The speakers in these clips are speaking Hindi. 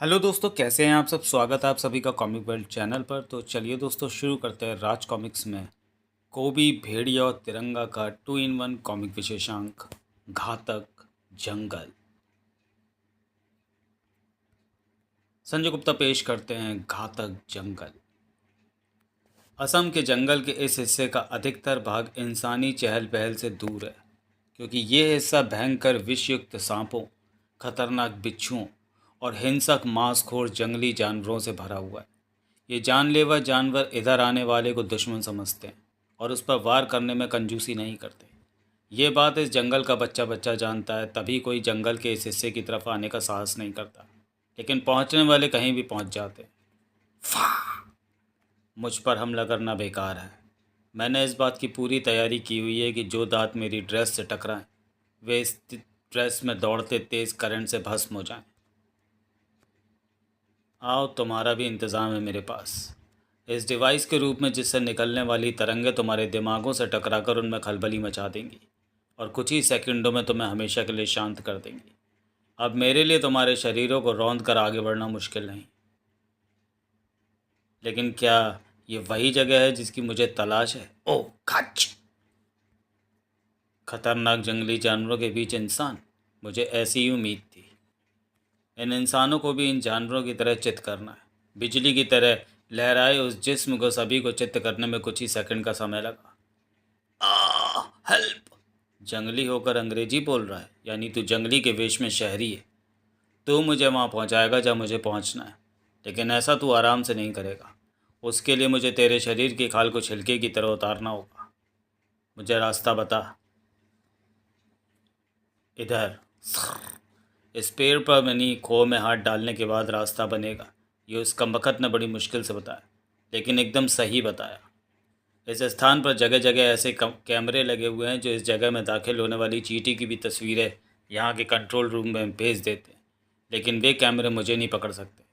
हेलो दोस्तों, कैसे हैं आप सब। स्वागत है आप सभी का कॉमिक वर्ल्ड चैनल पर। तो चलिए दोस्तों, शुरू करते हैं राज कॉमिक्स में कोबी, भेड़िया और तिरंगा का 2-in-1 कॉमिक विशेषांक घातक जंगल। संजय गुप्ता पेश करते हैं घातक जंगल। असम के जंगल के इस हिस्से का अधिकतर भाग इंसानी चहल पहल से दूर है, क्योंकि ये हिस्सा भयंकर विषयुक्त सांपों, खतरनाक बिच्छुओं और हिंसक मांसखोर जंगली जानवरों से भरा हुआ है। ये जानलेवा जानवर इधर आने वाले को दुश्मन समझते हैं और उस पर वार करने में कंजूसी नहीं करते। ये बात इस जंगल का बच्चा बच्चा जानता है, तभी कोई जंगल के इस हिस्से की तरफ आने का साहस नहीं करता। लेकिन पहुंचने वाले कहीं भी पहुंच जाते हैं। मुझ पर हमला करना बेकार है। मैंने इस बात की पूरी तैयारी की हुई है कि जो दांत मेरी ड्रेस से टकराएं, वे इस ड्रेस में दौड़ते तेज करंट से भस्म हो जाएं। आओ, तुम्हारा भी इंतज़ाम है मेरे पास। इस डिवाइस के रूप में जिससे निकलने वाली तरंगें तुम्हारे दिमागों से टकराकर उनमें खलबली मचा देंगी और कुछ ही सेकंडों में तुम्हें हमेशा के लिए शांत कर देंगी। अब मेरे लिए तुम्हारे शरीरों को रौंद कर आगे बढ़ना मुश्किल नहीं। लेकिन क्या ये वही जगह है जिसकी मुझे तलाश है? ओह खच! खतरनाक जंगली जानवरों के बीच इंसान, मुझे ऐसी ही उम्मीद थी। इन इंसानों को भी इन जानवरों की तरह चित्त करना है। बिजली की तरह लहराए उस जिस्म को सभी को चित्त करने में कुछ ही सेकंड का समय लगा। हेल्प! जंगली होकर अंग्रेजी बोल रहा है, यानी तू जंगली के वेश में शहरी है। तू मुझे वहाँ पहुँचाएगा जहाँ मुझे पहुँचना है, लेकिन ऐसा तू आराम से नहीं करेगा। उसके लिए मुझे तेरे शरीर की खाल को छिलके की तरह उतारना होगा। मुझे रास्ता बता। इधर। इस पेड़ पर बनी खो में हाथ डालने के बाद रास्ता बनेगा, ये उस कमबख्त ने बड़ी मुश्किल से बताया, लेकिन एकदम सही बताया। इस स्थान पर जगह जगह ऐसे कैमरे लगे हुए हैं जो इस जगह में दाखिल होने वाली चींटी की भी तस्वीरें यहाँ के कंट्रोल रूम में भेज देते हैं। लेकिन वे कैमरे मुझे नहीं पकड़ सकते,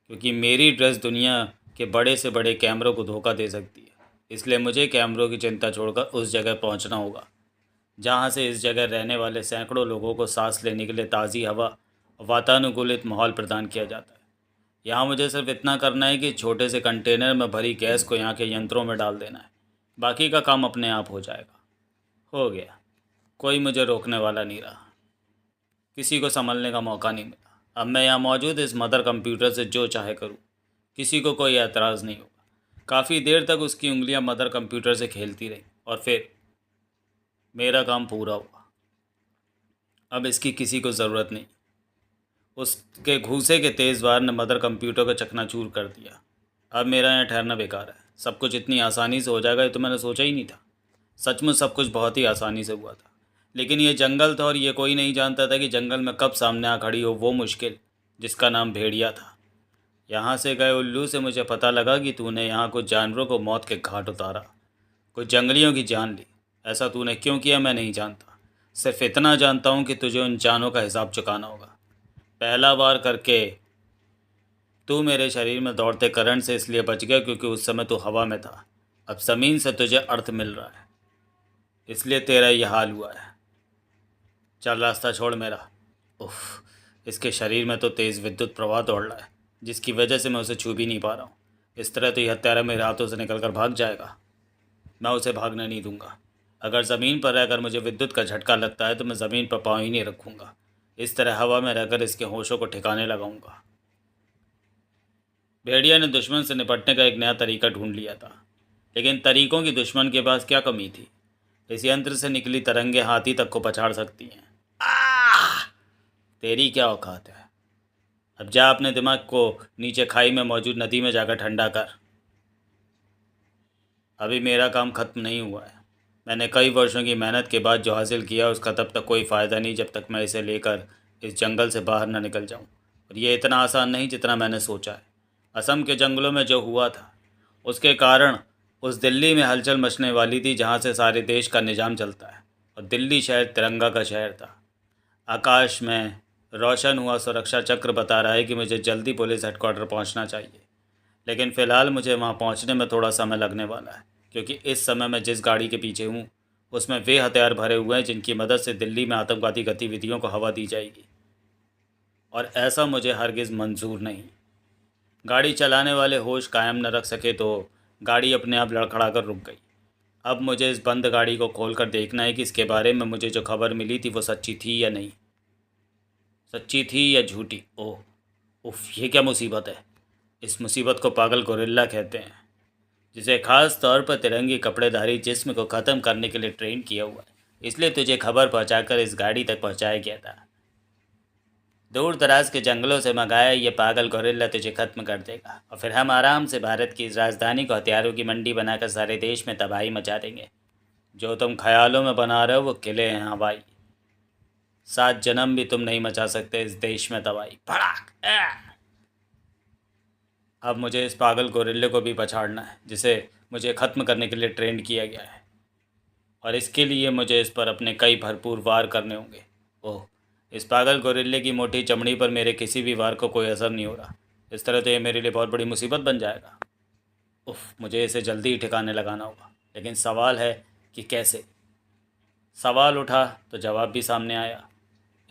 क्योंकि मेरी ड्रेस दुनिया के बड़े से बड़े कैमरों को धोखा दे सकती है। इसलिए मुझे कैमरों की चिंता छोड़कर उस जगह पहुँचना होगा जहाँ से इस जगह रहने वाले सैकड़ों लोगों को सांस लेने के लिए ताज़ी हवा और वातानुकूलित माहौल प्रदान किया जाता है। यहाँ मुझे सिर्फ इतना करना है कि छोटे से कंटेनर में भरी गैस को यहाँ के यंत्रों में डाल देना है। बाकी का काम अपने आप हो जाएगा। हो गया। कोई मुझे रोकने वाला नहीं रहा, किसी को संभलने का मौका नहीं मिला। अब मैं यहाँ मौजूद इस मदर कंप्यूटर से जो चाहे करूँ, किसी को कोई एतराज़ नहीं होगा। काफ़ी देर तक उसकी उंगलियाँ मदर कंप्यूटर से खेलती रहीं और फिर मेरा काम पूरा हुआ। अब इसकी किसी को ज़रूरत नहीं। उसके घूंसे के तेज़ वार ने मदर कंप्यूटर को चकनाचूर कर दिया। अब मेरा यहाँ ठहरना बेकार है। सब कुछ इतनी आसानी से हो जाएगा ये तो मैंने सोचा ही नहीं था। सचमुच सब कुछ बहुत ही आसानी से हुआ था। लेकिन ये जंगल था और ये कोई नहीं जानता था कि जंगल में कब सामने आ खड़ी हो वो मुश्किल जिसका नाम भेड़िया था। यहाँ से गए उल्लू से मुझे पता लगा कि तूने यहाँ कुछ जानवरों को मौत के घाट उतारा, कुछ जंगलियों की जान ली। ऐसा तूने क्यों किया मैं नहीं जानता। सिर्फ इतना जानता हूँ कि तुझे उन जानों का हिसाब चुकाना होगा। पहला बार करके तू मेरे शरीर में दौड़ते करंट से इसलिए बच गया क्योंकि उस समय तू हवा में था। अब ज़मीन से तुझे अर्थ मिल रहा है, इसलिए तेरा यह हाल हुआ है। चल रास्ता छोड़ मेरा। उफ, इसके शरीर में तो तेज़ विद्युत प्रवाह दौड़ रहा है, जिसकी वजह से मैं उसे छू भी नहीं पा रहा हूँ। इस तरह तो यह हत्यारा मेरे हाथों से निकल कर भाग जाएगा। मैं उसे भागने नहीं दूंगा। अगर ज़मीन पर रहकर मुझे विद्युत का झटका लगता है तो मैं ज़मीन पर पाँव ही नहीं रखूँगा। इस तरह हवा में रहकर इसके होशों को ठिकाने लगाऊंगा। भेड़िया ने दुश्मन से निपटने का एक नया तरीका ढूंढ लिया था, लेकिन तरीकों की दुश्मन के पास क्या कमी थी। इस यंत्र से निकली तरंगे हाथी तक को पछाड़ सकती हैं। आह! तेरी क्या औकात है? अब जा अपने दिमाग को नीचे खाई में मौजूद नदी में जाकर ठंडा कर। अभी मेरा काम खत्म नहीं हुआ है। मैंने कई वर्षों की मेहनत के बाद जो हासिल किया उसका तब तक कोई फ़ायदा नहीं जब तक मैं इसे लेकर इस जंगल से बाहर न निकल जाऊं। और ये इतना आसान नहीं जितना मैंने सोचा है। असम के जंगलों में जो हुआ था उसके कारण उस दिल्ली में हलचल मचने वाली थी जहाँ से सारे देश का निज़ाम चलता है। और दिल्ली शहर तिरंगा का शहर था। आकाश में रोशन हुआ सुरक्षा चक्र बता रहा है कि मुझे जल्दी पुलिस हेडक्वार्टर पहुँचना चाहिए। लेकिन फ़िलहाल मुझे वहाँ पहुँचने में थोड़ा समय लगने वाला है, क्योंकि इस समय मैं जिस गाड़ी के पीछे हूँ उसमें वे हथियार भरे हुए हैं जिनकी मदद से दिल्ली में आतंकवादी गतिविधियों को हवा दी जाएगी। और ऐसा मुझे हरगिज़ मंजूर नहीं। गाड़ी चलाने वाले होश कायम न रख सके तो गाड़ी अपने आप लड़खड़ा कर रुक गई। अब मुझे इस बंद गाड़ी को खोल कर देखना है कि इसके बारे में मुझे जो खबर मिली थी वो सच्ची थी या नहीं, सच्ची थी या झूठी। ओह, उफ, ये क्या मुसीबत है। इस मुसीबत को पागल गोरिल्ला कहते हैं, जिसे खास तौर पर तिरंगी कपड़ेधारी जिस्म को ख़त्म करने के लिए ट्रेन किया हुआ है। इसलिए तुझे खबर पहुंचाकर इस गाड़ी तक पहुंचाया गया था। दूर दराज के जंगलों से मंगाया ये पागल गोरिल्ला तुझे खत्म कर देगा और फिर हम आराम से भारत की इस राजधानी को हथियारों की मंडी बनाकर सारे देश में तबाही मचा देंगे। जो तुम ख्यालों में बना रहे हो वो किले हैं हवाई। 7 जन्म भी तुम नहीं मचा सकते इस देश में तबाही। भड़ाक। अब मुझे इस पागल गोरिल्ले को भी पछाड़ना है जिसे मुझे ख़त्म करने के लिए ट्रेंड किया गया है, और इसके लिए मुझे इस पर अपने कई भरपूर वार करने होंगे। ओह, इस पागल गोरिल्ले की मोटी चमड़ी पर मेरे किसी भी वार को कोई असर नहीं हो रहा। इस तरह तो ये मेरे लिए बहुत बड़ी मुसीबत बन जाएगा। उफ, मुझे इसे जल्दी ही ठिकाने लगाना होगा, लेकिन सवाल है कि कैसे। सवाल उठा तो जवाब भी सामने आया।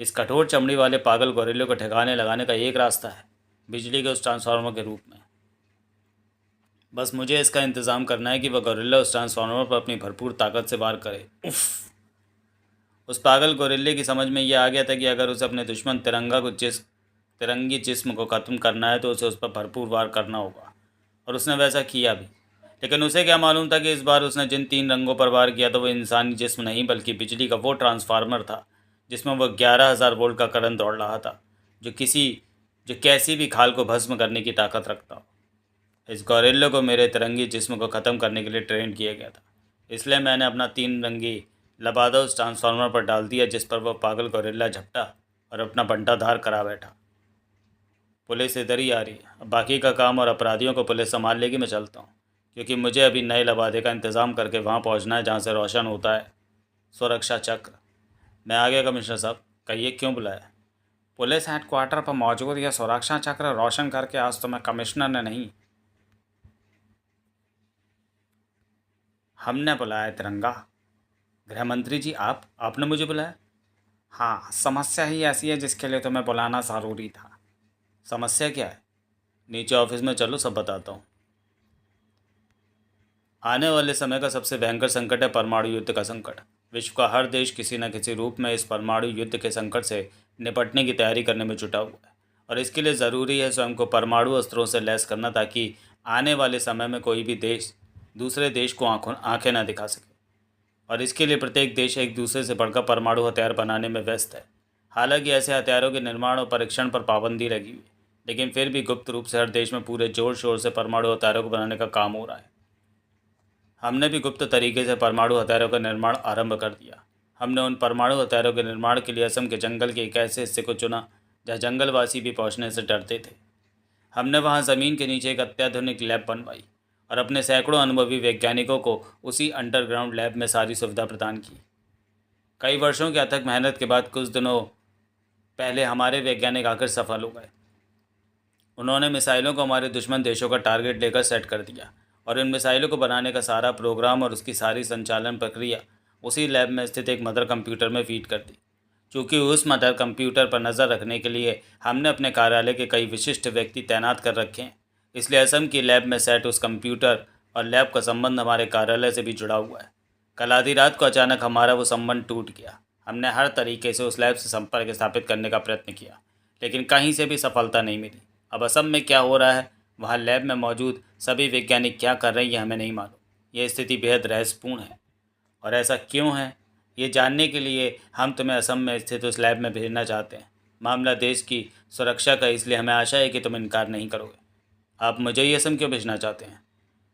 इस कठोर चमड़ी वाले पागल गोरिल्ले को ठिकाने लगाने का एक रास्ता है, बिजली के उस ट्रांसफार्मर के रूप में। बस मुझे इसका इंतज़ाम करना है कि वह गोरिल्ला उस ट्रांसफार्मर पर अपनी भरपूर ताकत से वार करे। उफ! उस पागल गोरिल्ले की समझ में यह आ गया था कि अगर उसे अपने दुश्मन तिरंगी जिस्म को ख़त्म करना है तो उसे उस पर भरपूर वार करना होगा, और उसने वैसा किया भी। लेकिन उसे क्या मालूम था कि इस बार उसने जिन 3 रंगों पर वार किया था वो इंसानी जिस्म नहीं बल्कि बिजली का वो ट्रांसफार्मर था जिसमें वह 11,000 वोल्ट का करंट दौड़ रहा था, जो कैसी भी खाल को भस्म करने की ताकत रखता हो। इस गोरिल्ले को मेरे तिरंगी जिस्म को ख़त्म करने के लिए ट्रेन किया गया था, इसलिए मैंने अपना 3 रंगी लबादा उस ट्रांसफार्मर पर डाल दिया जिस पर वह पागल गोरिल्ला झपटा और अपना बंटाधार करा बैठा। पुलिस इधर ही आ रही है, अब बाकी का काम और अपराधियों को पुलिस संभाल लेगी। मैं चलता हूँ, क्योंकि मुझे अभी नए लबादे का इंतज़ाम करके वहाँ पहुँचना है जहाँ से रोशन होता है सुरक्षा चक्र। मैं आ गया कमिश्नर साहब। कहिए, क्यों बुलाया? पुलिस हेडक्वार्टर पर मौजूद यह सुरक्षा चक्र रोशन करके आज तो मैं कमिश्नर ने नहीं, हमने बुलाया तिरंगा। गृह मंत्री जी, आपने मुझे बुलाया? हाँ, समस्या ही ऐसी है जिसके लिए तुम्हें बुलाना ज़रूरी था। समस्या क्या है? नीचे ऑफिस में चलो, सब बताता हूँ। आने वाले समय का सबसे भयंकर संकट है परमाणु युद्ध का संकट। विश्व का हर देश किसी न किसी रूप में इस परमाणु युद्ध के संकट से निपटने की तैयारी करने में जुटा हुआ है, और इसके लिए ज़रूरी है स्वयं को परमाणु अस्त्रों से लैस करना, ताकि आने वाले समय में कोई भी देश दूसरे देश को आंखें ना दिखा सके। और इसके लिए प्रत्येक देश एक दूसरे से बढ़कर परमाणु हथियार बनाने में व्यस्त है। हालांकि ऐसे हथियारों के निर्माण और परीक्षण पर पाबंदी लगी हुई है, लेकिन फिर भी गुप्त रूप से हर देश में पूरे जोर शोर से परमाणु हथियारों को बनाने का काम हो रहा है। हमने भी गुप्त तरीके से परमाणु हथियारों का निर्माण आरंभ कर दिया। हमने उन परमाणु हथियारों के निर्माण के लिए असम के जंगल के एक ऐसे हिस्से को चुना जहाँ जंगलवासी भी पहुँचने से डरते थे। हमने वहाँ ज़मीन के नीचे एक अत्याधुनिक लैब बनवाई और अपने सैकड़ों अनुभवी वैज्ञानिकों को उसी अंडरग्राउंड लैब में सारी सुविधा प्रदान की। कई वर्षों की अथक मेहनत के बाद कुछ दिनों पहले हमारे वैज्ञानिक आकर सफल हो गए। उन्होंने मिसाइलों को हमारे दुश्मन देशों का टारगेट लेकर सेट कर दिया, और इन मिसाइलों को बनाने का सारा प्रोग्राम और उसकी सारी संचालन प्रक्रिया उसी लैब में स्थित एक मदर कंप्यूटर में फीड कर दी। चूँकि उस मदर कंप्यूटर पर नज़र रखने के लिए हमने अपने कार्यालय के कई विशिष्ट व्यक्ति तैनात कर रखे हैं, इसलिए असम की लैब में सेट उस कंप्यूटर और लैब का संबंध हमारे कार्यालय से भी जुड़ा हुआ है। कल आधी रात को अचानक हमारा वो संबंध टूट गया। हमने हर तरीके से उस लैब से संपर्क स्थापित करने का प्रयत्न किया, लेकिन कहीं से भी सफलता नहीं मिली। अब असम में क्या हो रहा है, वहाँ लैब में मौजूद सभी वैज्ञानिक क्या कर रहे हैं, ये हमें नहीं मालूम। यह स्थिति बेहद रहस्यपूर्ण है, और ऐसा क्यों है ये जानने के लिए हम तुम्हें असम में स्थित उस लैब में भेजना चाहते हैं। मामला देश की सुरक्षा का, इसलिए हमें आशा है कि तुम इनकार नहीं करोगे। आप मुझे ही असम क्यों भेजना चाहते हैं?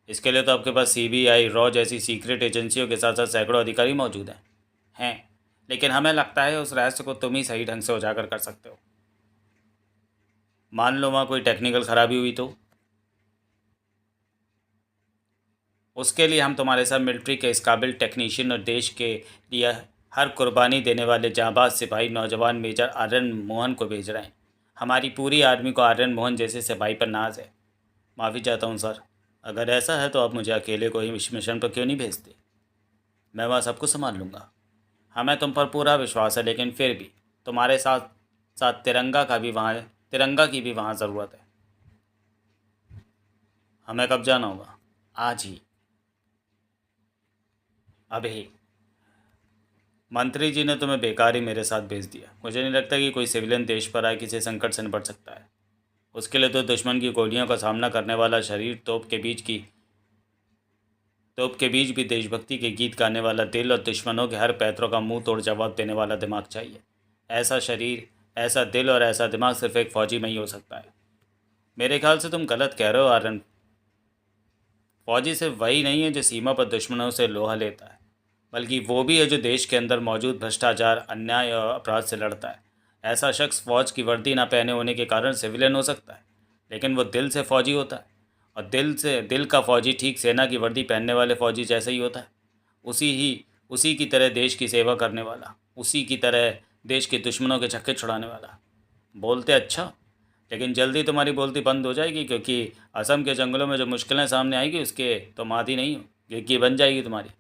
इसके लिए तो आपके पास सीबीआई, रॉ जैसी सीक्रेट एजेंसियों के साथ साथ सैकड़ों अधिकारी मौजूद हैं, लेकिन हमें लगता है उस रहस्य को तुम ही सही ढंग से उजागर कर सकते हो। मान लो वहाँ कोई टेक्निकल खराबी हुई तो? उसके लिए हम तुम्हारे साथ मिलिट्री के इस काबिल टेक्नीशियन और देश के लिए हर कुर्बानी देने वाले जांबाज सिपाही नौजवान मेजर आर्यन मोहन को भेज रहे हैं। हमारी पूरी आर्मी को आर्यन मोहन जैसे सिपाही पर नाज है। माफ़ी चाहता हूँ सर, अगर ऐसा है तो आप मुझे अकेले को ही इस मिशन पर क्यों नहीं भेजते? मैं वहाँ सब कुछ संभाल लूँगा। हमें तुम पर पूरा विश्वास है, लेकिन फिर भी तुम्हारे साथ साथ तिरंगा की भी वहाँ ज़रूरत है। हमें कब जाना होगा? आज ही, अभी। मंत्री जी ने तुम्हें बेकार ही मेरे साथ भेज दिया। मुझे नहीं लगता कि कोई सिविलियन देश पर आए किसी संकट से निपट सकता है। उसके लिए तो दुश्मन की गोलियों का सामना करने वाला शरीर, तोप के बीच भी देशभक्ति के गीत गाने वाला दिल और दुश्मनों के हर पैतरों का मुंह तोड़ जवाब देने वाला दिमाग चाहिए। ऐसा शरीर, ऐसा दिल और ऐसा दिमाग सिर्फ एक फौजी में ही हो सकता है। मेरे ख्याल से तुम गलत कह रहे हो आर्यन। फौजी सिर्फ वही नहीं है जो सीमा पर दुश्मनों से लोहा लेता है, बल्कि वो भी है जो देश के अंदर मौजूद भ्रष्टाचार, अन्याय और अपराध से लड़ता है। ऐसा शख्स फौज की वर्दी ना पहने होने के कारण सिविलियन हो सकता है, लेकिन वो दिल से फौजी होता है। और दिल का फौजी ठीक सेना की वर्दी पहनने वाले फौजी जैसा ही होता है। उसी की तरह देश की सेवा करने वाला, उसी की तरह देश के दुश्मनों के छक्के छुड़ाने वाला। बोलते अच्छा, लेकिन जल्दी तुम्हारी बोलती बंद हो जाएगी, क्योंकि असम के जंगलों में जो मुश्किलें सामने आएगी उसके तुम आदी नहीं हो। गिरकी बन जाएगी तुम्हारी।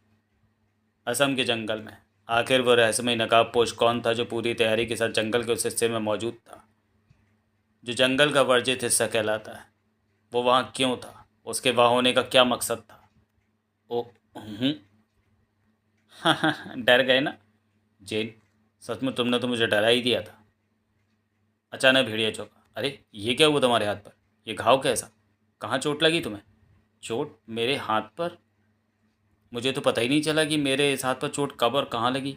असम के जंगल में आखिर वो रहस्यमय नकाबपोश कौन था जो पूरी तैयारी के साथ जंगल के उस हिस्से में मौजूद था, जो जंगल का वर्जित हिस्सा कहलाता है? वो वहाँ क्यों था? उसके वहाँ होने का क्या मकसद था? ओ, डर गए ना जेन? सचमुच तुमने तो मुझे डरा ही दिया था। अचानक भेड़िया चौंका। अरे ये क्या हुआ तुम्हारे हाथ पर? ये घाव कैसा? कहाँ चोट लगी तुम्हें? चोट मेरे हाथ पर? मुझे तो पता ही नहीं चला कि मेरे इस हाथ पर चोट कब और कहाँ लगी।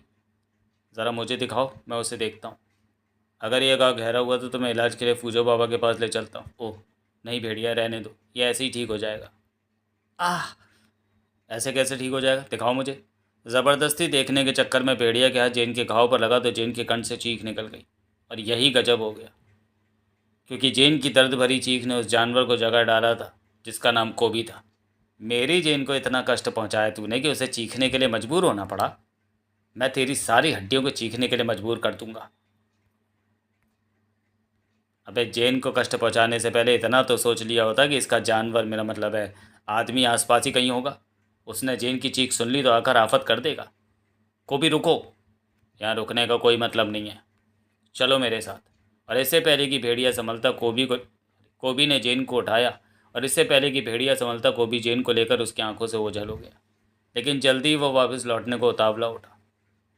ज़रा मुझे दिखाओ, मैं उसे देखता हूँ। अगर ये घाव गहरा हुआ तो मैं इलाज के लिए फूजो बाबा के पास ले चलता हूँ। ओह नहीं भेड़िया, रहने दो, ये ऐसे ही ठीक हो जाएगा। आह, ऐसे कैसे ठीक हो जाएगा? दिखाओ मुझे। ज़बरदस्ती देखने के चक्कर में भेड़िया के हाथ जेन के घाव पर लगा तो जेन के कंठ से चीख निकल गई। और यही गजब हो गया, क्योंकि जेन की दर्द भरी चीख ने उस जानवर को जगा डाला था जिसका नाम कोबी था। मेरी जेन को इतना कष्ट पहुंचाया तूने कि उसे चीखने के लिए मजबूर होना पड़ा। मैं तेरी सारी हड्डियों को चीखने के लिए मजबूर कर दूंगा। अबे जेन को कष्ट पहुंचाने से पहले इतना तो सोच लिया होता कि इसका जानवर, मेरा मतलब है आदमी, आसपास ही कहीं होगा। उसने जेन की चीख सुन ली तो आकर आफत कर देगा। कोबी रुको। यहाँ रुकने का कोई मतलब नहीं है, चलो मेरे साथ। और इससे पहले कि भेड़िया संभलता कोबी ने जेन को उठाया। और इससे पहले कि भेड़िया संभलता कोबी जेन को लेकर उसकी आंखों से ओझल हो गया। लेकिन जल्दी वो वापस लौटने को उतावला उठा।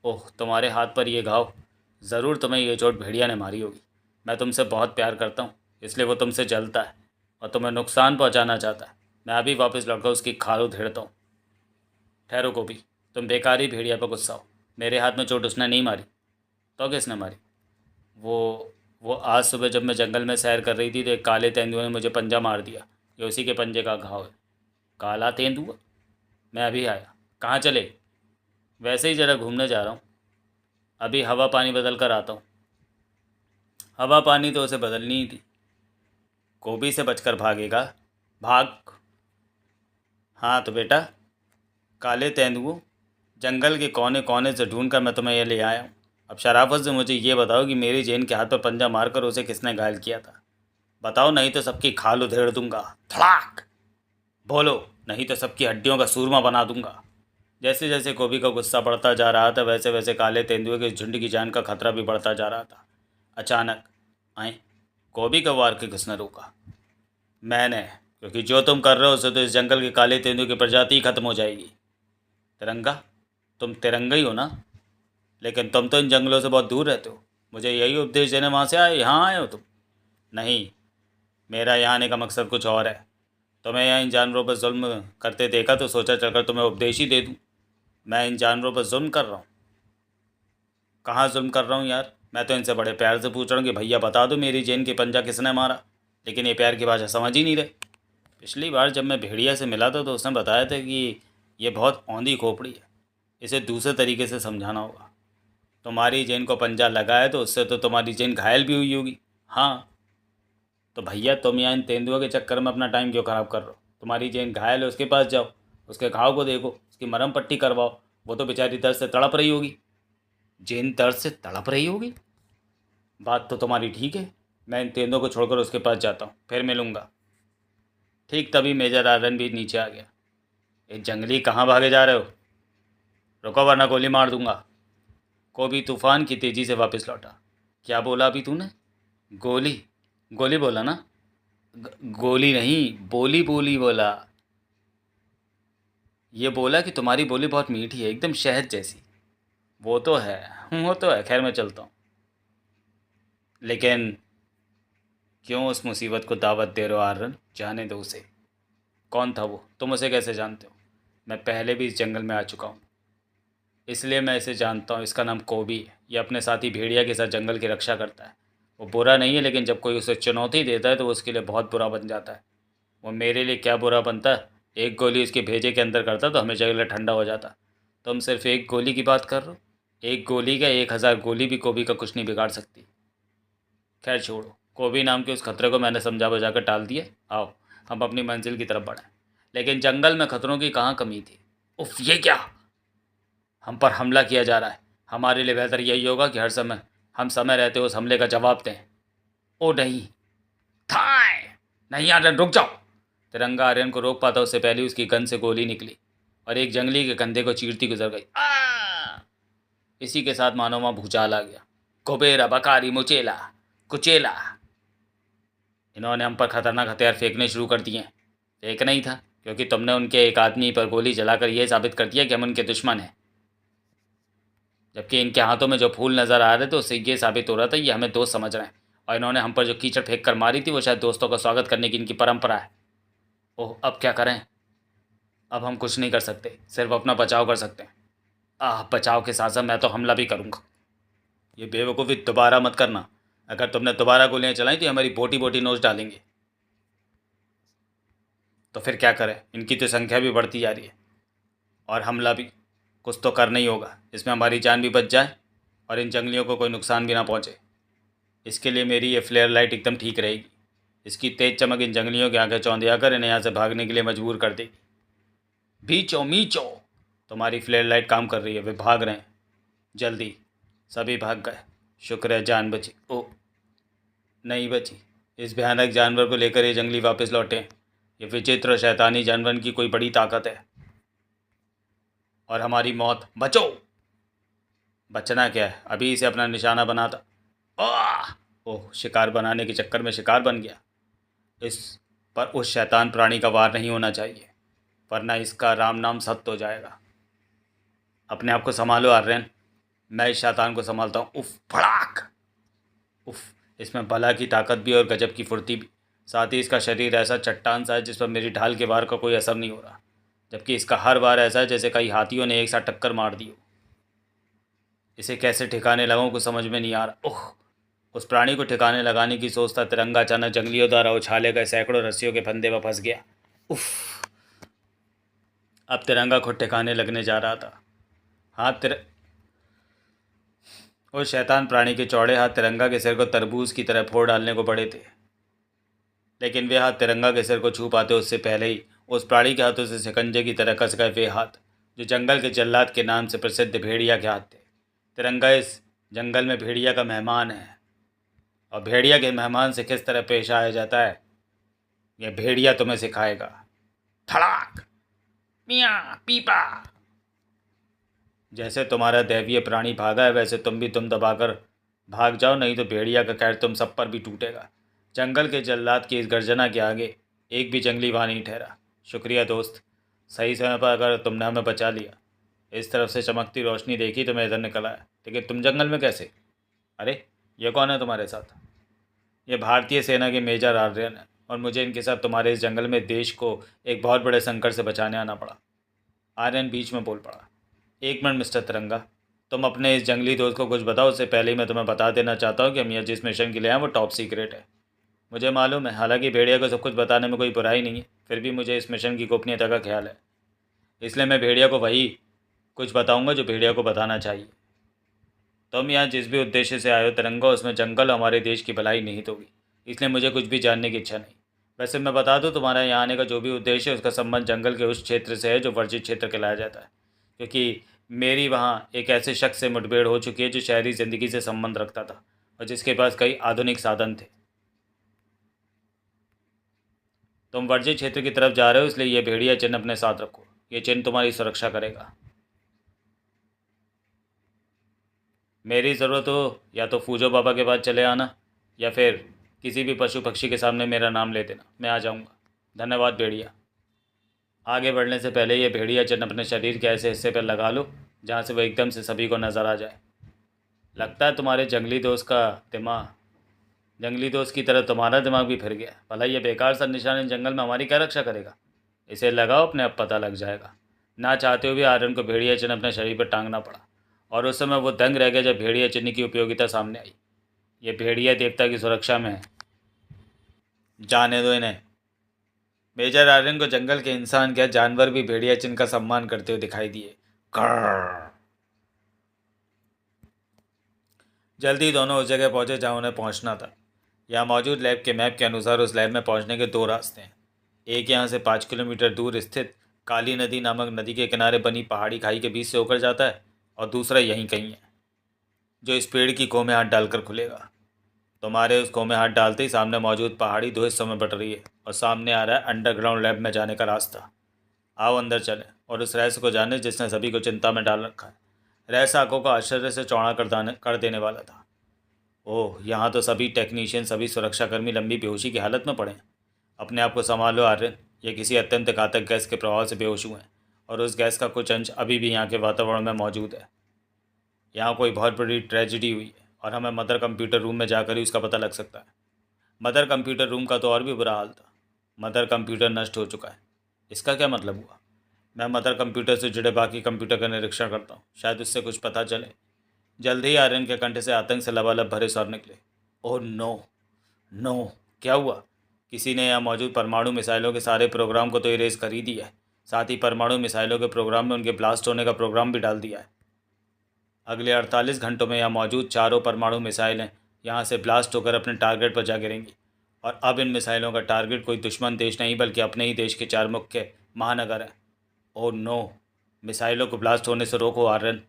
ओह, तुम्हारे हाथ पर यह घाव, ज़रूर तुम्हें ये चोट भेड़िया ने मारी होगी। मैं तुमसे बहुत प्यार करता हूँ, इसलिए वो तुमसे जलता है और तुम्हें नुकसान पहुँचाना चाहता है। मैं अभी वापस लौटकर उसकी खाल उधेड़ता हूँ। ठहरो कोबी, तुम बेकार ही भेड़िया पर गुस्सा हो। मेरे हाथ में चोट उसने नहीं मारी। तो किसने मारी? वो वो आज सुबह जब मैं जंगल में सैर कर रही थी तो एक काले तेंदुए ने मुझे पंजा मार दिया। ये उसी के पंजे का घाव है। काला तेंदुआ? मैं अभी आया। कहाँ चले? वैसे ही ज़रा घूमने जा रहा हूँ, अभी हवा पानी बदल कर आता हूँ। हवा पानी तो उसे बदलनी ही थी। गोभी से बचकर भागेगा? भाग। हाँ तो बेटा, काले तेंदुओं, जंगल के कोने कोने से ढूंढ कर मैं तुम्हें ये ले आया हूँ। अब शराफत से मुझे ये बताओ कि मेरी जेन के हाथ पर पंजा मारकर उसे किसने घायल किया था? बताओ, नहीं तो सबकी खाल उधेड़ दूंगा। धड़ाक। बोलो, नहीं तो सबकी हड्डियों का सूरमा बना दूंगा। जैसे जैसे कोबी का गुस्सा बढ़ता जा रहा था वैसे वैसे काले तेंदुए के झुंड की जान का खतरा भी बढ़ता जा रहा था। अचानक आए कोबी का वार के घुसने रोका मैंने, क्योंकि जो तुम कर रहे हो उससे तो इस जंगल के काले तेंदुए की प्रजाति ही खत्म हो जाएगी। तिरंगा? तुम तिरंगा ही हो ना? लेकिन तुम तो इन जंगलों से बहुत दूर रहते हो। मुझे यही उपदेश देने वहाँ से यहाँ आए हो तुम? नहीं, मेरा यहाँ आने का मकसद कुछ और है। तुम्हें यहाँ इन जानवरों पर जुल्म करते देखा तो सोचा चलकर तुम्हें उपदेश ही दे दूँ। मैं इन जानवरों पर जुल्म कर रहा हूँ? कहाँ जुल्म कर रहा हूँ यार? मैं तो इनसे बड़े प्यार से पूछ रहा हूँ कि भैया बता दो मेरी जेन के पंजा किसने मारा, लेकिन ये प्यार की भाषा समझ ही नहीं रहे। पिछली बार जब मैं भेड़िया से मिला था तो उसने बताया था कि ये बहुत औंधी खोपड़ी है, इसे दूसरे तरीके से समझाना होगा। तुम्हारी जेन को पंजा लगा है तो उससे तो तुम्हारी जेन घायल भी हुई होगी। हाँ, तो भैया तुम यहाँ इन तेंदुओं के चक्कर में अपना टाइम क्यों ख़राब कर रहे हो? तुम्हारी जेन घायल है, उसके पास जाओ, उसके घाव को देखो, उसकी मरहम पट्टी करवाओ। वो तो बेचारी दर्द से तड़प रही होगी। जेन दर्द से तड़प रही होगी? बात तो तुम्हारी ठीक है। मैं इन तेंदुओं को छोड़कर उसके पास जाता हूँ, फिर मिलूँगा। ठीक तभी मेजर आर्यन भी नीचे आ गया। ये जंगली कहाँ भागे जा रहे हो? रुको वरना गोली मार दूंगा। कोबी तूफान की तेज़ी से वापस लौटा। क्या बोला अभी तूने? गोली? गोली बोला ना? गोली नहीं, बोली बोली बोला। ये बोला कि तुम्हारी बोली बहुत मीठी है, एकदम शहद जैसी। वो तो है, वो तो है, खैर मैं चलता हूँ। लेकिन क्यों उस मुसीबत को दावत दे रहे हो आर्यन? जाने दो उसे। कौन था वो? तुम उसे कैसे जानते हो? मैं पहले भी इस जंगल में आ चुका हूँ, इसलिए मैं इसे जानता हूँ। इसका नाम कोबी है। ये अपने साथी भेड़िया के साथ जंगल की रक्षा करता है। वो बुरा नहीं है, लेकिन जब कोई उसे चुनौती देता है तो वो उसके लिए बहुत बुरा बन जाता है। वो मेरे लिए क्या बुरा बनता? एक गोली उसके भेजे के अंदर करता तो हमेशा के लिए ठंडा हो जाता। तुम सिर्फ एक गोली की बात कर रहे हो। एक गोली का 1,000 गोली भी कोबी का कुछ नहीं बिगाड़ सकती। खैर छोड़ो, कोबी नाम के उस खतरे को मैंने समझा बुझा कर टाल दिया। आओ हम अपनी मंजिल की तरफ बढ़ें। लेकिन जंगल में खतरों की कहाँ कमी थी? उफ, ये क्या! हम पर हमला किया जा रहा है। हमारे लिए बेहतर यही होगा कि हर समय हम समय रहते उस हमले का जवाब दें। ओ नहीं! थाए! नहीं आर्यन, रुक जाओ! तिरंगा आर्यन को रोक पाता उससे पहले उसकी गन से गोली निकली और एक जंगली के कंधे को चीरती गुजर गई। इसी के साथ मानो वहां भूचाल आ गया। कुबेरा, बकारी, मुचेला, कुचेला! इन्होंने हम पर खतरनाक हथियार फेंकने शुरू कर दिए। फेंकना ही था, क्योंकि तुमने उनके एक आदमी पर गोली जलाकर यह साबित कर दिया कि हम उनके दुश्मन हैं। जबकि इनके हाथों में जो फूल नजर आ रहे थे उससे ये साबित हो रहा था ये हमें दोस्त समझ रहे हैं। और इन्होंने हम पर जो कीचड़ फेंक कर मारी थी वो शायद दोस्तों का स्वागत करने की इनकी परंपरा है। ओह, अब क्या करें? अब हम कुछ नहीं कर सकते, सिर्फ अपना बचाव कर सकते हैं। बचाव के साथ साथ मैं तो हमला भी करूंगा। ये बेवकूफ़ी दोबारा मत करना। अगर तुमने दोबारा गोलियां चलाई तो ये हमारी बोटी बोटी नोच डालेंगे। तो फिर क्या करें? इनकी तो संख्या भी बढ़ती जा रही है और हमला भी। कुछ तो करना ही होगा, इसमें हमारी जान भी बच जाए और इन जंगलियों को कोई नुकसान भी ना पहुंचे। इसके लिए मेरी ये फ्लेयर लाइट एकदम ठीक रहेगी। इसकी तेज चमक इन जंगलियों की आंखें चौंधिया कर इन्हें यहाँ से भागने के लिए मजबूर कर देगी। बीचो मीचो! तुम्हारी फ्लेयर लाइट काम कर रही है, वे भाग रहे हैं। जल्दी! सभी भाग गए। शुक्र है जान बची। ओ, नहीं बची। इस भयानक जानवर को लेकर ये जंगली वापस लौटे। ये विचित्र शैतानी जानवर की कोई बड़ी ताकत है और हमारी मौत। बचो! बचना क्या है, अभी इसे अपना निशाना बनाता। ओह, शिकार बनाने के चक्कर में शिकार बन गया। इस पर उस शैतान प्राणी का वार नहीं होना चाहिए, वरना इसका राम नाम सत्य हो जाएगा। अपने आप को संभालो आर्यन, मैं इस शैतान को संभालता हूँ। उफ, फड़ाक! उफ, इसमें बला की ताकत भी और गजब की फुर्ती भी। साथ ही इसका शरीर ऐसा चट्टान सा है जिस पर मेरी ढाल के वार का कोई असर नहीं हो रहा, जबकि इसका हर वार ऐसा है जैसे कई हाथियों ने एक साथ टक्कर मार दी हो। इसे कैसे ठिकाने लगाऊं कुछ समझ में नहीं आ रहा। ओह! उस प्राणी को ठिकाने लगाने की सोचता तिरंगा अचानक जंगलियों द्वारा उछाले गए सैकड़ों रस्सियों के फंदे में फंस गया। उफ! अब तिरंगा खुद ठिकाने लगने जा रहा था। हाथ तिर उस शैतान प्राणी के चौड़े हाथ तिरंगा के सिर को तरबूज की तरह फोड़ डालने को बड़े थे, लेकिन वे हाथ तिरंगा के सिर को छू पाते उससे पहले ही उस प्राणी के हाथों से शिकंजे की तरह कस गए वे हाथ जो जंगल के जल्लाद के नाम से प्रसिद्ध भेड़िया के हाथ थे। तिरंगा इस जंगल में भेड़िया का मेहमान है, और भेड़िया के मेहमान से किस तरह पेश आया जाता है यह भेड़िया तुम्हें सिखाएगा। धड़ाक! मिया पीपा! जैसे तुम्हारा दैवीय प्राणी भागा है वैसे तुम भी तुम दबाकर भाग जाओ, नहीं तो भेड़िया का कहर तुम सब पर भी टूटेगा। जंगल के जल्लाद की इस गर्जना के आगे एक भी जंगली वहाँ नहीं ठहरा। शुक्रिया दोस्त, सही समय पर अगर तुमने हमें बचा लिया। इस तरफ से चमकती रोशनी देखी तो मैं इधर निकल आया। लेकिन तुम जंगल में कैसे? अरे, ये कौन है तुम्हारे साथ? ये भारतीय सेना के मेजर आर्यन है और मुझे इनके साथ तुम्हारे इस जंगल में देश को एक बहुत बड़े संकट से बचाने आना पड़ा। आर्यन बीच में बोल पड़ा। एक मिनट मिस्टर तिरंगा, तुम अपने इस जंगली दोस्त को कुछ बताओ। उससे पहले ही मैं तुम्हें बता देना चाहता हूँ कि हम यह जिस मिशन के लिए हैं वो टॉप सीक्रेट है। मुझे मालूम है, हालांकि भेड़िया को सब कुछ बताने में कोई बुराई नहीं है, फिर भी मुझे इस मिशन की गोपनीयता का ख्याल है। इसलिए मैं भेड़िया को वही कुछ बताऊंगा जो भेड़िया को बताना चाहिए। तुम यहाँ जिस भी उद्देश्य से आए हो तिरंगा, उसमें जंगल हमारे देश की भलाई निहित होगी, इसलिए मुझे कुछ भी जानने की इच्छा नहीं। वैसे मैं बता दूँ, तुम्हारा यहाँ आने का जो भी उद्देश्य है उसका संबंध जंगल के उस क्षेत्र से है जो वर्जित क्षेत्र कहलाया जाता है, क्योंकि मेरी वहाँ एक ऐसे शख्स से मुठभेड़ हो चुकी है जो शहरी ज़िंदगी से संबंध रखता था और जिसके पास कई आधुनिक साधन थे। तुम वर्जित क्षेत्र की तरफ जा रहे हो, इसलिए यह भेड़िया चिन्ह अपने साथ रखो। ये चिन्ह तुम्हारी सुरक्षा करेगा। मेरी ज़रूरत हो या तो फूजो बाबा के पास चले आना या फिर किसी भी पशु पक्षी के सामने मेरा नाम ले देना, मैं आ जाऊँगा। धन्यवाद भेड़िया। आगे बढ़ने से पहले ये भेड़िया चिन्ह अपने शरीर के ऐसे हिस्से पर लगा लो जहाँ से वह एकदम से सभी को नज़र आ जाए। लगता है तुम्हारे जंगली दोस्त की तरह तुम्हारा दिमाग भी फिर गया। भला ये बेकार सा निशान इन जंगल में हमारी क्या रक्षा करेगा? इसे लगाओ, अपने आप पता लग जाएगा। ना चाहते हुए भी आर्यन को भेड़िया चिन्ह अपने शरीर पर टांगना पड़ा और उस समय वो दंग रह गया जब भेड़िया चिन्ह की उपयोगिता सामने आई। ये भेड़िया देवता की सुरक्षा में है, जाने दो इन्हें। मेजर आर्यन को जंगल के इंसान क्या जानवर भी भेड़िया चिन्ह का सम्मान करते हुए दिखाई दिए। कर्र। जल्दी दोनों उस जगह पहुंचे जहां उन्हें पहुंचना था। यहाँ मौजूद लैब के मैप के अनुसार उस लैब में पहुंचने के दो रास्ते हैं। एक यहाँ से 5 किलोमीटर दूर स्थित काली नदी नामक नदी के किनारे बनी पहाड़ी खाई के बीच से होकर जाता है और दूसरा यहीं कहीं है जो इस पेड़ की कोह में हाथ डालकर खुलेगा। तुम्हारे उस कोह में हाथ डालते ही सामने मौजूद पहाड़ी दो हिस्सों में बट रही है और सामने आ रहा है अंडरग्राउंड लैब में जाने का रास्ता। आओ अंदर चलें और उस रहस्य को जाने जिसने सभी को चिंता में डाल रखा है। रहस्य आंखों को आश्चर्य से चौड़ा कर देने वाला था। ओह, यहाँ तो सभी टेक्नीशियन, सभी सुरक्षाकर्मी लंबी बेहोशी की हालत में पड़े हैं। अपने आप को संभालो आर्यन, ये किसी अत्यंत घातक गैस के प्रभाव से बेहोश हुए हैं और उस गैस का कुछ अंश अभी भी यहाँ के वातावरण में मौजूद है। यहाँ कोई बहुत बड़ी ट्रेजिडी हुई है और हमें मदर कंप्यूटर रूम में जाकर ही उसका पता लग सकता है। मदर कंप्यूटर रूम का तो और भी बुरा हाल था। मदर कंप्यूटर नष्ट हो चुका है। इसका क्या मतलब हुआ? मैं मदर कंप्यूटर से जुड़े बाकी कंप्यूटर का निरीक्षण करता हूँ, शायद उससे कुछ पता चले। जल्द ही आर्यन के कंठ से आतंक से लबालब भरे स्वर निकले। ओह नो, नो, क्या हुआ? किसी ने यहाँ मौजूद परमाणु मिसाइलों के सारे प्रोग्राम को तो इरेज कर ही दिया है, साथ ही परमाणु मिसाइलों के प्रोग्राम में उनके ब्लास्ट होने का प्रोग्राम भी डाल दिया है। अगले 48 घंटों में यहाँ मौजूद चारों परमाणु मिसाइलें यहाँ से ब्लास्ट होकर अपने टारगेट पर जा गिरेंगी और अब इन मिसाइलों का टारगेट कोई दुश्मन देश नहीं बल्कि अपने ही देश के 4 मुख्य महानगर हैं। ओह नो, मिसाइलों को ब्लास्ट होने से रोको आर्यन,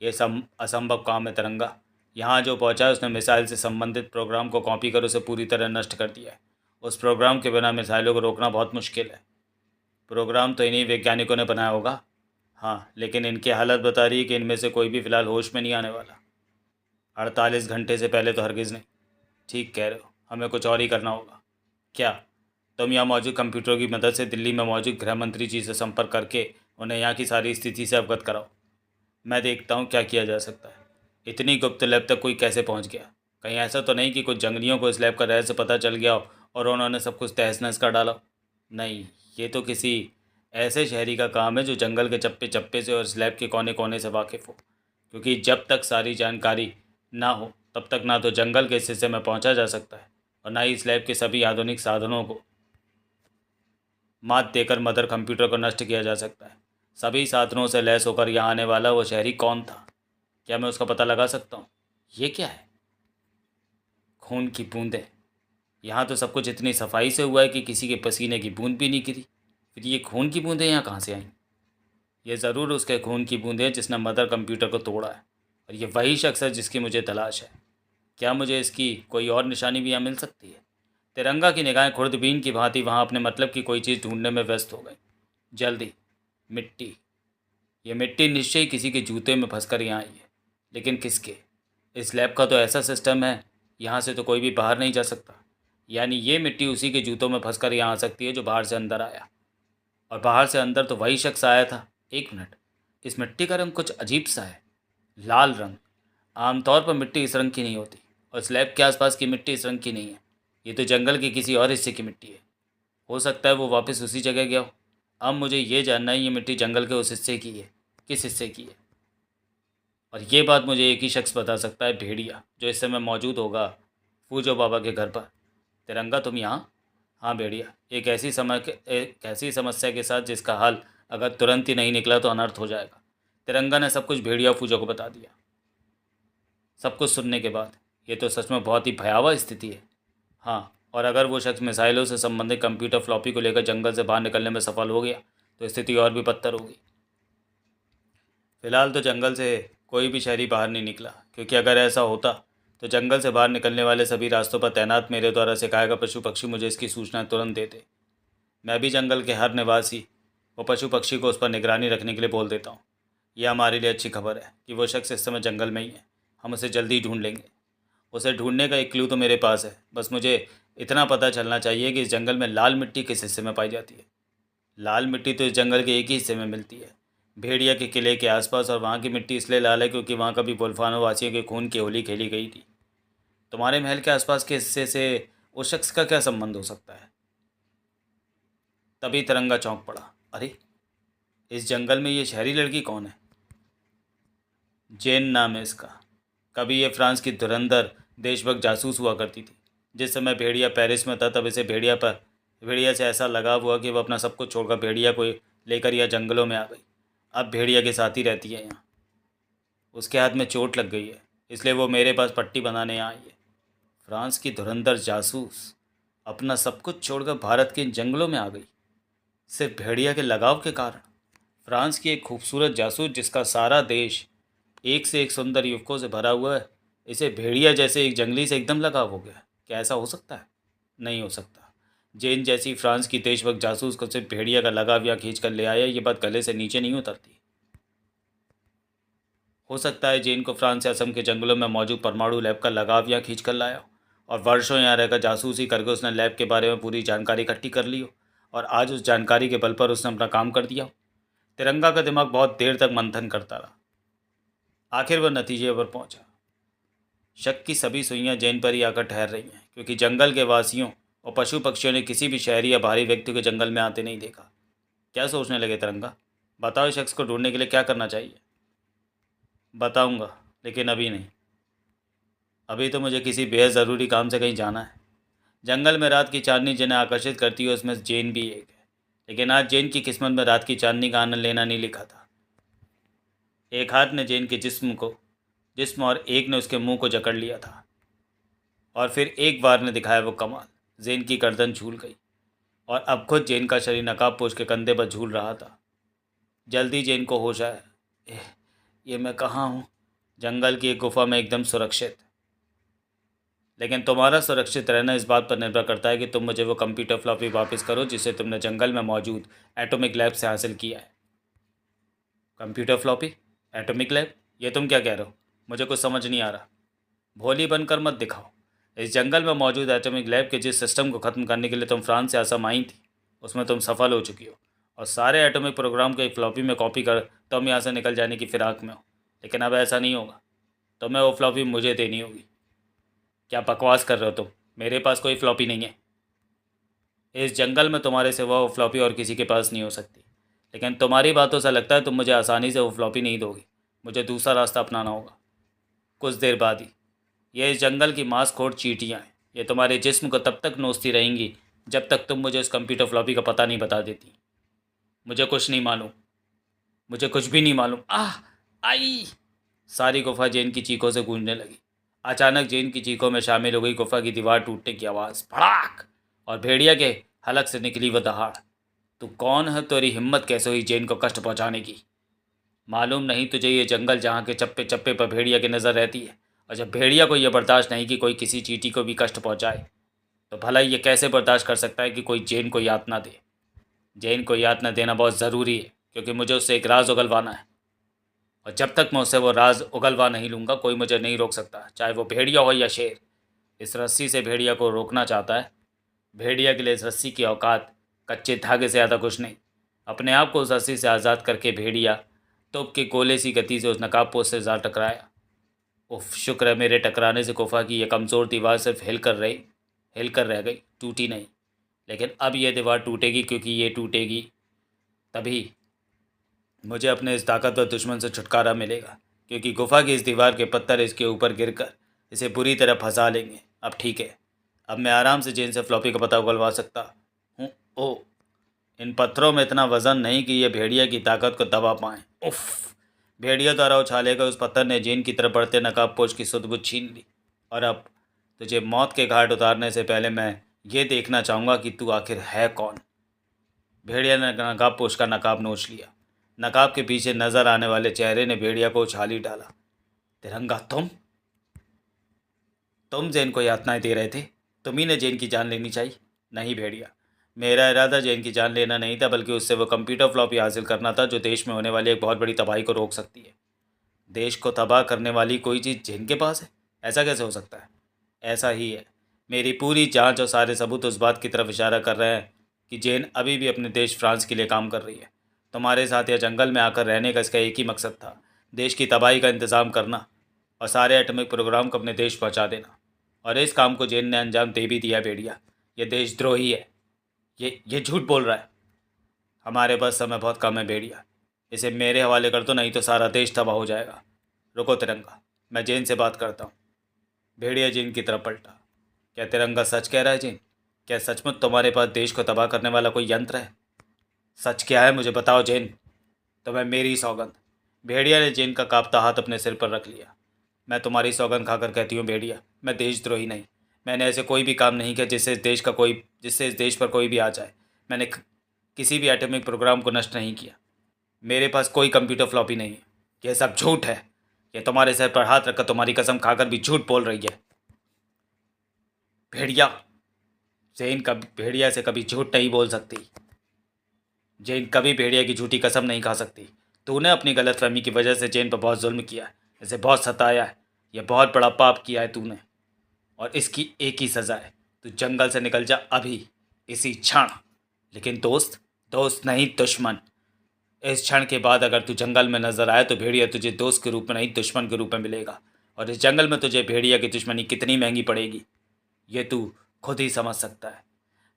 ये सब असंभव काम है तिरंगा। यहाँ जो पहुँचा है उसने मिसाइल से संबंधित प्रोग्राम को कॉपी कर उसे पूरी तरह नष्ट कर दिया है। उस प्रोग्राम के बिना मिसाइलों को रोकना बहुत मुश्किल है। प्रोग्राम तो इन्हीं वैज्ञानिकों ने बनाया होगा। हाँ, लेकिन इनकी हालत बता रही है कि इनमें से कोई भी फिलहाल होश में नहीं आने वाला। 48 घंटे से पहले तो हरगिज़ नहीं। ठीक कह रहे हो, हमें कुछ और ही करना होगा। क्या? तुम यहाँ मौजूद कंप्यूटरों की मदद से दिल्ली में मौजूद गृह मंत्री जी से संपर्क करके उन्हें यहाँ की सारी स्थिति से अवगत कराओ। मैं देखता हूँ क्या किया जा सकता है। इतनी गुप्त लैब तक कोई कैसे पहुँच गया? कहीं ऐसा तो नहीं कि कुछ जंगलियों को इस लैब का रहस्य पता चल गया हो और उन्होंने सब कुछ तहस नहस कर डाला? नहीं, ये तो किसी ऐसे शहरी का काम है जो जंगल के चप्पे चप्पे से और इस लैब के कोने कोने से वाकिफ़ हो, क्योंकि जब तक सारी जानकारी ना हो तब तक ना तो जंगल के इस हिस्से में पहुंचा जा सकता है और ना ही इस लैब के सभी आधुनिक साधनों को मात देकर मदर कंप्यूटर को नष्ट किया जा सकता है। सभी साधनों से लैस होकर यहाँ आने वाला वो शहरी कौन था? क्या मैं उसका पता लगा सकता हूँ? ये क्या है? खून की बूंदें। यहाँ तो सब कुछ इतनी सफाई से हुआ है कि किसी के पसीने की बूंद भी नहीं गिरी। फिर ये खून की बूंदें यहाँ कहाँ से आईं? ये ज़रूर उसके खून की बूंदें हैं जिसने मदर कंप्यूटर को तोड़ा है और ये वही शख्स है जिसकी मुझे तलाश है। क्या मुझे इसकी कोई और निशानी भी यहाँ मिल सकती है? तिरंगा की निगाहें खुर्दबीन की भांति वहाँ अपने मतलब की कोई चीज़ ढूंढने में व्यस्त हो गई। जल्दी। मिट्टी। ये मिट्टी निश्चय ही किसी के जूते में फंसकर यहाँ आई है, लेकिन किसके? इस लैब का तो ऐसा सिस्टम है, यहाँ से तो कोई भी बाहर नहीं जा सकता। यानी ये मिट्टी उसी के जूतों में फंसकर यहाँ आ सकती है जो बाहर से अंदर आया, और बाहर से अंदर तो वही शख्स आया था। एक मिनट, इस मिट्टी का रंग कुछ अजीब सा है, लाल रंग। आमतौर पर मिट्टी इस रंग की नहीं होती और स्लैब के आसपास की मिट्टी इस रंग की नहीं है। ये तो जंगल के किसी और हिस्से की मिट्टी है। हो सकता है वो वापस उसी जगह गया हो। अब मुझे ये जानना है ये मिट्टी जंगल के उस हिस्से की है, किस हिस्से की है? और ये बात मुझे एक ही शख्स बता सकता है, भेड़िया, जो इस समय मौजूद होगा फूजो बाबा के घर पर। तिरंगा, तुम यहाँ? हाँ भेड़िया, एक ऐसी समस्या के साथ जिसका हल अगर तुरंत ही नहीं निकला तो अनर्थ हो जाएगा। तिरंगा ने सब कुछ भेड़िया फूजो को बता दिया। सब कुछ सुनने के बाद, ये तो सच में बहुत ही भयावह स्थिति है। हाँ, और अगर वो शख्स मिसाइलों से संबंधित कंप्यूटर फ्लॉपी को लेकर जंगल से बाहर निकलने में सफल हो गया तो स्थिति और भी बदतर होगी। फिलहाल तो जंगल से कोई भी शहरी बाहर नहीं निकला, क्योंकि अगर ऐसा होता तो जंगल से बाहर निकलने वाले सभी रास्तों पर तैनात मेरे द्वारा सिखाए गए पशु पक्षी मुझे इसकी सूचना तुरंत देते। मैं भी जंगल के हर निवासी वो पशु पक्षी को उस पर निगरानी रखने के लिए बोल देता हूँ। यह हमारे लिए अच्छी खबर है कि वो शख्स इस समय जंगल में ही है, हम उसे जल्दी ढूंढ लेंगे। उसे ढूंढने का एक क्लू तो मेरे पास है, बस मुझे इतना पता चलना चाहिए कि इस जंगल में लाल मिट्टी किस हिस्से में पाई जाती है। लाल मिट्टी तो इस जंगल के एक ही हिस्से में मिलती है, भेड़िया के किले के आसपास, और वहाँ की मिट्टी इसलिए लाल है क्योंकि वहाँ कभी वुल्फानो वासियों के खून की होली खेली गई थी। तुम्हारे महल के आसपास के हिस्से से उस शख्स का क्या संबंध हो सकता है? तभी तिरंगा चौंक पड़ा। अरे, इस जंगल में ये शहरी लड़की कौन है? जेन नाम है इसका। कभी ये फ्रांस की धुरंधर देशभक्त जासूस हुआ करती थी। जिस समय भेड़िया पेरिस में था तब इसे भेड़िया से ऐसा लगाव हुआ कि वह अपना सब कुछ छोड़कर भेड़िया को लेकर यह जंगलों में आ गई। अब भेड़िया के साथ ही रहती है यहाँ। उसके हाथ में चोट लग गई है, इसलिए वो मेरे पास पट्टी बनाने यहाँ आई है। फ्रांस की धुरंधर जासूस अपना सब कुछ छोड़कर भारत के इन जंगलों में आ गई, सिर्फ भेड़िया के लगाव के कारण। फ्रांस की एक खूबसूरत जासूस जिसका सारा देश एक से एक सुंदर युवकों से भरा हुआ है, इसे भेड़िया जैसे एक जंगली से एकदम लगाव हो गया। क्या ऐसा हो सकता है? नहीं हो सकता। जेन जैसी फ्रांस की देशभक्त जासूस को सिर्फ भेड़िया का लगाव यहाँ खींच कर ले आया, ये बात गले से नीचे नहीं उतरती। हो सकता है जेन को फ्रांस या असम के जंगलों में मौजूद परमाणु लैब का लगाव यहाँ खींच कर लाया हो, और वर्षों यहाँ रहकर जासूसी करके उसने लैब के बारे में पूरी जानकारी इकट्ठी कर ली हो, और आज उस जानकारी के बल पर उसने अपना काम कर दिया हो। तिरंगा का दिमाग बहुत देर तक मंथन करता रहा। आखिर वह नतीजे पर पहुंचा। शक की सभी सुइयां जेन पर ही आकर ठहर रही हैं, क्योंकि जंगल के वासियों और पशु पक्षियों ने किसी भी शहरी या बाहरी व्यक्ति को जंगल में आते नहीं देखा। क्या सोचने लगे तिरंगा? बताओ, इस शख्स को ढूंढने के लिए क्या करना चाहिए? बताऊंगा, लेकिन अभी नहीं। अभी तो मुझे किसी बेहद ज़रूरी काम से कहीं जाना है। जंगल में रात की चांदनी जिन्हें आकर्षित करती है उसमें जेन भी एक है, लेकिन आज जेन की किस्मत में रात की चांदनी का आनंद लेना नहीं लिखा था। एक हाथ ने जेन के जिस्म और एक ने उसके मुंह को जकड़ लिया था, और फिर एक बार ने दिखाया वो कमाल। जेन की गर्दन झूल गई, और अब खुद जेन का शरीर नकाब पोष के कंधे पर झूल रहा था। जल्दी जेन को होश आया। एह, ये मैं कहाँ हूँ? जंगल की एक गुफा में, एकदम सुरक्षित। लेकिन तुम्हारा सुरक्षित रहना इस बात पर निर्भर करता है कि तुम मुझे वो कंप्यूटर फ्लॉपी वापस करो जिसे तुमने जंगल में मौजूद एटॉमिक लैब से हासिल किया है। Computer floppy? Atomic lab? ये तुम क्या कह रहे हो? मुझे कुछ समझ नहीं आ रहा। भोली बनकर मत दिखाओ। इस जंगल में मौजूद एटॉमिक लैब के जिस सिस्टम को ख़त्म करने के लिए तुम फ्रांस से असम आई थी, उसमें तुम सफल हो चुकी हो, और सारे एटॉमिक प्रोग्राम को एक फ्लॉपी में कॉपी कर तुम यहाँ से निकल जाने की फिराक में हो। लेकिन अब ऐसा नहीं होगा। तुम्हें वो फ्लॉपी मुझे देनी होगी। क्या बकवास कर रहे हो तुम? मेरे पास कोई फ्लॉपी नहीं है। इस जंगल में तुम्हारे सिवा वो फ्लॉपी और किसी के पास नहीं हो सकती। लेकिन तुम्हारी बातों से लगता है तुम मुझे आसानी से वो फ्लॉपी नहीं दोगी। मुझे दूसरा रास्ता अपनाना होगा। कुछ देर बाद ही। ये इस जंगल की मांसखोर चींटियाँ हैं। ये तुम्हारे जिस्म को तब तक नोचती रहेंगी जब तक तुम मुझे उस कंप्यूटर फ्लॉपी का पता नहीं बता देती। मुझे कुछ नहीं मालूम। मुझे कुछ भी नहीं मालूम। आह! आई! सारी गुफा जेन की चीखों से गूंजने लगी। अचानक जेन की चीखों में शामिल हो गई गुफा की दीवार टूटने की आवाज़। भड़ाक! और भेड़िया के हलक से निकली वह दहाड़। तू कौन है? तेरी हिम्मत कैसे हुई जेन को कष्ट पहुंचाने की? मालूम नहीं तुझे ये जंगल जहाँ के चप्पे चप्पे पर भेड़िया की नज़र रहती है, और जब भेड़िया को यह बर्दाश्त नहीं कि कोई किसी चींटी को भी कष्ट पहुंचाए, तो भला ये कैसे बर्दाश्त कर सकता है कि कोई जेन को यातना दे? जेन को यातना देना बहुत ज़रूरी है, क्योंकि मुझे उससे एक राज उगलवाना है, और जब तक मैं उससे वो राज उगलवा नहीं लूँगा कोई मुझे नहीं रोक सकता, चाहे वो भेड़िया हो या शेर। इस रस्सी से भेड़िया को रोकना चाहता है। भेड़िया के लिए इस रस्सी की औकात कच्चे धागे से ज़्यादा कुछ नहीं। अपने आप को उस रस्सी से आज़ाद करके भेड़िया तोप के गोले सी गति से उस नकाबपोश से जा टकराया। उफ! शुक्र है मेरे टकराने से गुफा की यह कमज़ोर दीवार सिर्फ हिल कर रह गई, टूटी नहीं। लेकिन अब यह दीवार टूटेगी, क्योंकि ये टूटेगी तभी मुझे अपने इस ताकतवर दुश्मन से छुटकारा मिलेगा, क्योंकि गुफा की इस दीवार के पत्थर इसके ऊपर गिरकर इसे बुरी तरह फंसा लेंगे। अब ठीक है, अब मैं आराम से जेन से फ्लॉपी का पता उगलवा सकता हूँ। ओह! इन पत्थरों में इतना वज़न नहीं कि ये भेड़िया की ताकत को दबा पाएँ। उफ़! भेड़िया द्वारा उछाले गए उस पत्थर ने जेन की तरफ बढ़ते नकाबपोश की सुध-बुध छीन ली। और अब तुझे मौत के घाट उतारने से पहले मैं ये देखना चाहूँगा कि तू आखिर है कौन। भेड़िया ने नकाबपोश का नकाब नोच लिया। नकाब के पीछे नजर आने वाले चेहरे ने भेड़िया को उछाल ही डाला। तिरंगा, तुम जेन को यातनाएं दे रहे थे? तुम्ही ने जेन की जान लेनी चाहिए। नहीं भेड़िया, मेरा इरादा जेन की जान लेना नहीं था, बल्कि उससे वो कंप्यूटर फ्लॉपी हासिल करना था जो देश में होने वाली एक बहुत बड़ी तबाही को रोक सकती है। देश को तबाह करने वाली कोई चीज़ जैन के पास है? ऐसा कैसे हो सकता है? ऐसा ही है। मेरी पूरी जांच और सारे सबूत उस बात की तरफ इशारा कर रहे हैं कि जैन अभी भी अपने देश फ्रांस के लिए काम कर रही है। तुम्हारे साथ या जंगल में आकर रहने का इसका एक ही मकसद था, देश की तबाही का इंतज़ाम करना और सारे एटॉमिक प्रोग्राम को अपने देश पहुंचा देना। और इस काम को जैन ने अंजाम दे भी दिया। भेड़िया, ये देशद्रोही है। ये झूठ बोल रहा है। हमारे पास समय बहुत कम है भेड़िया, इसे मेरे हवाले कर दो, नहीं तो सारा देश तबाह हो जाएगा। रुको तिरंगा, मैं जैन से बात करता हूँ। भेड़िया जैन की तरफ पलटा। क्या तिरंगा सच कह रहा है जैन? क्या सचमुच तुम्हारे पास देश को तबाह करने वाला कोई यंत्र है? सच क्या है मुझे बताओ जैन, तुम्हें मेरी सौगंध। भेड़िया ने जैन का कांपता हाथ अपने सिर पर रख लिया। मैं तुम्हारी सौगंध खाकर कहती हूँ भेड़िया, मैं देशद्रोही नहीं। मैंने ऐसे कोई भी काम नहीं किया जिससे इस देश पर कोई भी आ जाए। मैंने किसी भी एटॉमिक प्रोग्राम को नष्ट नहीं किया। मेरे पास कोई कंप्यूटर फ्लॉपी नहीं है। यह सब झूठ है। यह तुम्हारे सर पर हाथ रखकर तुम्हारी कसम खाकर भी झूठ बोल रही है। भेड़िया, जैन कभी भेड़िया से कभी झूठ नहीं बोल सकती। जैन कभी भेड़िया की झूठी कसम नहीं खा सकती। तूने अपनी गलतफहमी की वजह से जैन पर बहुत जुल्म किया है, इसे बहुत सताया है। यह बहुत बड़ा पाप किया है तूने, और इसकी एक ही सज़ा है। तू जंगल से निकल जा अभी, इसी क्षण। लेकिन दोस्त, दोस्त नहीं दुश्मन। इस क्षण के बाद अगर तू जंगल में नजर आए तो भेड़िया तुझे दोस्त के रूप में नहीं दुश्मन के रूप में मिलेगा। और इस जंगल में तुझे भेड़िया की दुश्मनी कितनी महंगी पड़ेगी ये तू खुद ही समझ सकता है।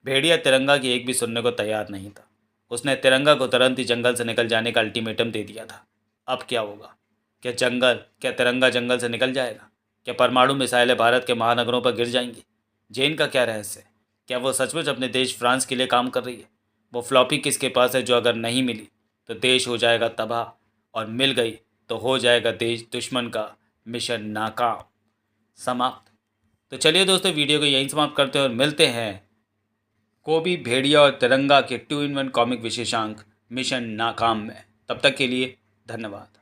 भेड़िया तिरंगा की एक भी सुनने को तैयार नहीं था। उसने तिरंगा को तुरंत ही जंगल से निकल जाने का अल्टीमेटम दे दिया था। अब क्या होगा? क्या तिरंगा जंगल से निकल जाएगा? क्या परमाणु मिसाइलें भारत के महानगरों पर गिर जाएंगी? जैन का क्या रहस्य है? क्या वो सचमुच अपने देश फ्रांस के लिए काम कर रही है? वो फ्लॉपी किसके पास है जो अगर नहीं मिली तो देश हो जाएगा तबाह, और मिल गई तो हो जाएगा देश दुश्मन का मिशन नाकाम, समाप्त। तो चलिए दोस्तों, वीडियो को यहीं समाप्त करते हैं और मिलते हैं कोबी, भेड़िया और तिरंगा के 2-in-1 कॉमिक विशेषांक मिशन नाकाम में। तब तक के लिए धन्यवाद।